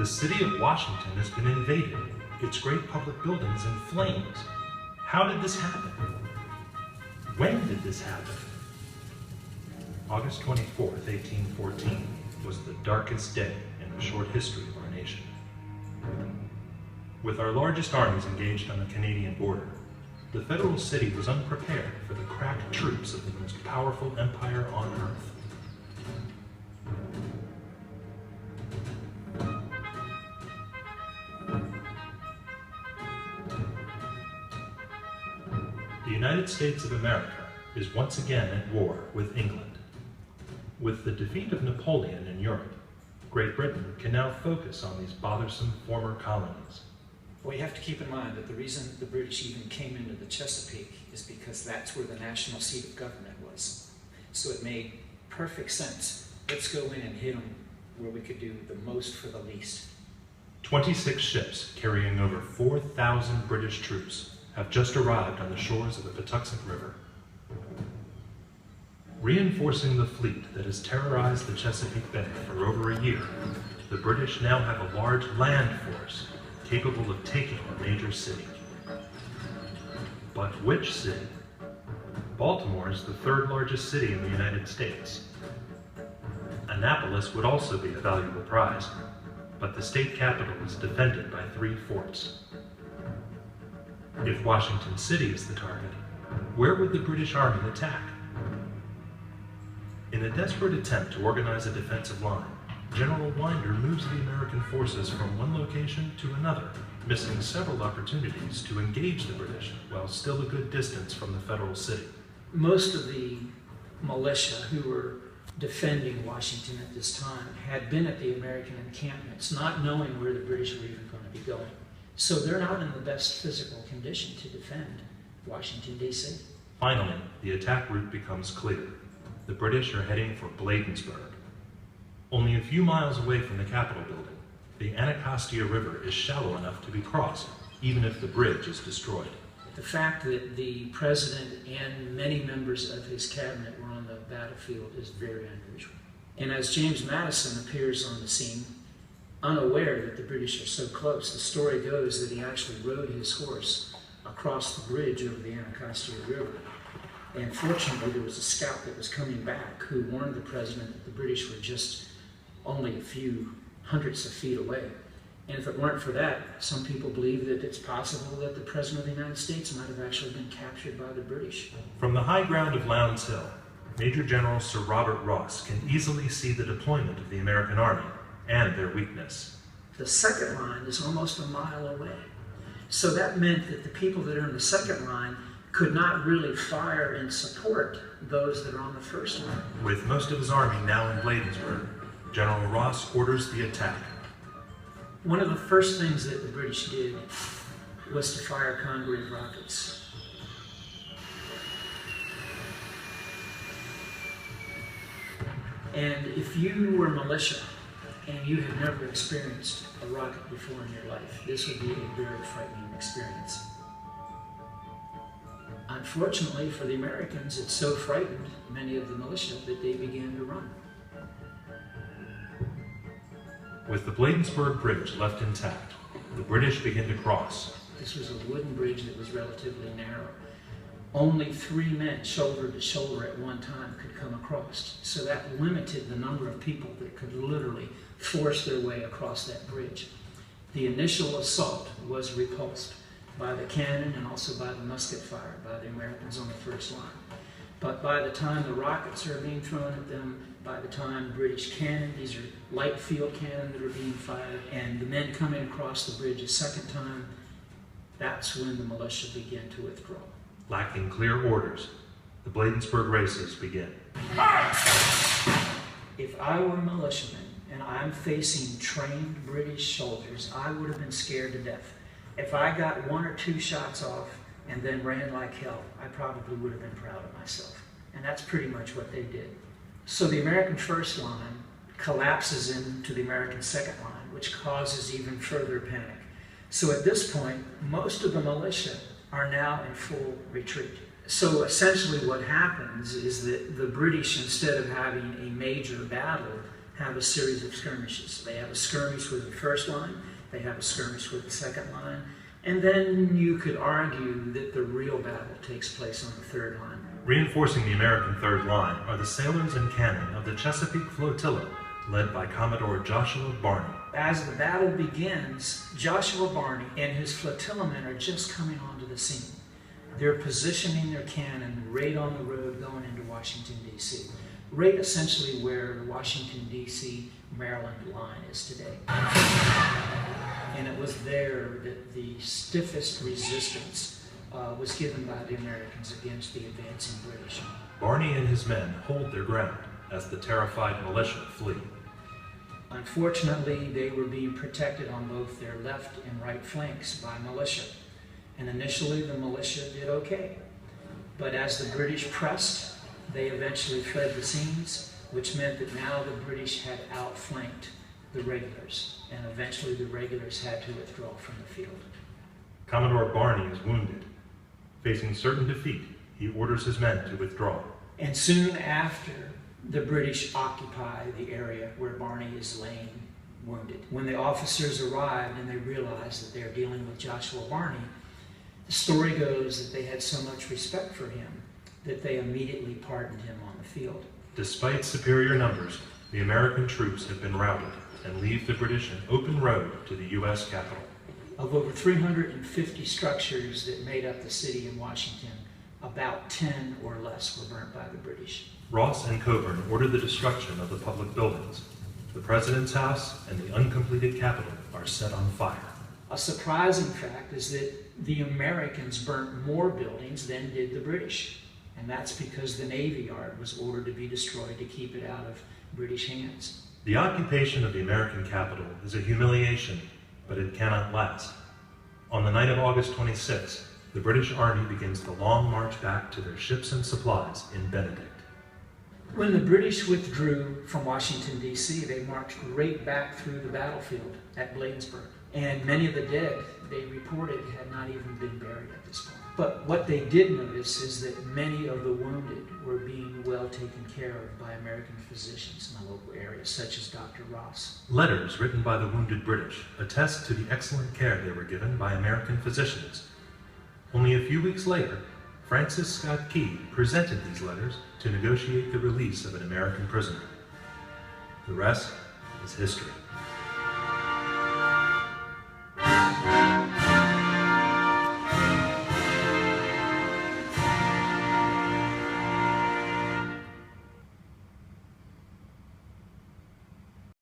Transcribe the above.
The city of Washington has been invaded, its great public buildings in flames. How did this happen? When did this happen? August 24th, 1814 was the darkest day in the short history of our nation. With our largest armies engaged on the Canadian border, the federal city was unprepared for the crack troops of the most powerful empire on earth. The United States of America is once again at war with England. With the defeat of Napoleon in Europe, Great Britain can now focus on these bothersome former colonies. Well, you have to keep in mind that the reason the British even came into the Chesapeake is because that's where the national seat of government was. So it made perfect sense. Let's go in and hit them where we could do the most for the least. 26 ships carrying over 4,000 British troops have just arrived on the shores of the Patuxent River. Reinforcing the fleet that has terrorized the Chesapeake Bay for over a year, the British now have a large land force capable of taking a major city. But which city? Baltimore is the third largest city in the United States. Annapolis would also be a valuable prize, but the state capital is defended by 3 forts. If Washington City is the target, where would the British Army attack? In a desperate attempt to organize a defensive line, General Winder moves the American forces from one location to another, missing several opportunities to engage the British while still a good distance from the federal city. Most of the militia who were defending Washington at this time had been at the American encampments, not knowing where the British were even going to be going. So they're not in the best physical condition to defend Washington, D.C. Finally, the attack route becomes clear. The British are heading for Bladensburg. Only a few miles away from the Capitol building, the Anacostia River is shallow enough to be crossed, even if the bridge is destroyed. The fact that the president and many members of his cabinet were on the battlefield is very unusual. And as James Madison appears on the scene, unaware that the British are so close, the story goes that he actually rode his horse across the bridge over the Anacostia River. And fortunately, there was a scout that was coming back who warned the president that the British were just only a few hundreds of feet away. And if it weren't for that, some people believe that it's possible that the President of the United States might have actually been captured by the British. From the high ground of Lowndes Hill, Major General Sir Robert Ross can easily see the deployment of the American Army and their weakness. The second line is almost a mile away. So that meant that the people that are in the second line could not really fire and support those that are on the first line. With most of his army now in Bladensburg, General Ross orders the attack. One of the first things that the British did was to fire Congreve rockets. And if you were militia and you had never experienced a rocket before in your life, this would be a very frightening experience. Unfortunately for the Americans, it so frightened many of the militia that they began to run. With the Bladensburg Bridge left intact, the British begin to cross. This was a wooden bridge that was relatively narrow. Only 3 men, shoulder to shoulder at one time, could come across. So that limited the number of people that could literally force their way across that bridge. The initial assault was repulsed by the cannon and also by the musket fire by the Americans on the first line. But by the time the rockets are being thrown at them, by the time British cannon, these are light field cannon that are being fired, and the men coming across the bridge a second time, that's when the militia began to withdraw. Lacking clear orders, the Bladensburg races begin. If I were a militiaman and I'm facing trained British soldiers, I would have been scared to death. If I got 1 or 2 shots off and then ran like hell, I probably would have been proud of myself. And that's pretty much what they did. So the American first line collapses into the American second line, which causes even further panic. So at this point, most of the militia are now in full retreat. So essentially what happens is that the British, instead of having a major battle, have a series of skirmishes. They have a skirmish with the first line, they have a skirmish with the second line, and then you could argue that the real battle takes place on the third line. Reinforcing the American third line are the sailors and cannon of the Chesapeake Flotilla, led by Commodore Joshua Barney. As the battle begins, Joshua Barney and his flotillamen are just coming onto the scene. They're positioning their cannon right on the road going into Washington, D.C., right essentially where the Washington, D.C., Maryland line is today. And it was there that the stiffest resistance was given by the Americans against the advancing British. Barney and his men hold their ground as the terrified militia flee. Unfortunately, they were being protected on both their left and right flanks by militia. And initially, the militia did okay. But as the British pressed, they eventually fled the scenes, which meant that now the British had outflanked the regulars, and eventually the regulars had to withdraw from the field. Commodore Barney is wounded. Facing certain defeat, he orders his men to withdraw. And soon after, the British occupy the area where Barney is laying wounded. When the officers arrived and they realized that they're dealing with Joshua Barney, the story goes that they had so much respect for him that they immediately pardoned him on the field. Despite superior numbers, the American troops have been routed and leave the British an open road to the U.S. Capitol. Of over 350 structures that made up the city of Washington, about 10 or less were burnt by the British. Ross and Coburn ordered the destruction of the public buildings. The President's house and the uncompleted Capitol are set on fire. A surprising fact is that the Americans burnt more buildings than did the British. And that's because the Navy Yard was ordered to be destroyed to keep it out of British hands. The occupation of the American capital is a humiliation, but it cannot last. On the night of August 26th, the British Army begins the long march back to their ships and supplies in Benedict. When the British withdrew from Washington, D.C., they marched right back through the battlefield at Bladensburg. And many of the dead, they reported, had not even been buried at this point. But what they did notice is that many of the wounded were being well taken care of by American physicians in the local area, such as Dr. Ross. Letters written by the wounded British attest to the excellent care they were given by American physicians. Only a few weeks later, Francis Scott Key presented these letters to negotiate the release of an American prisoner. The rest is history.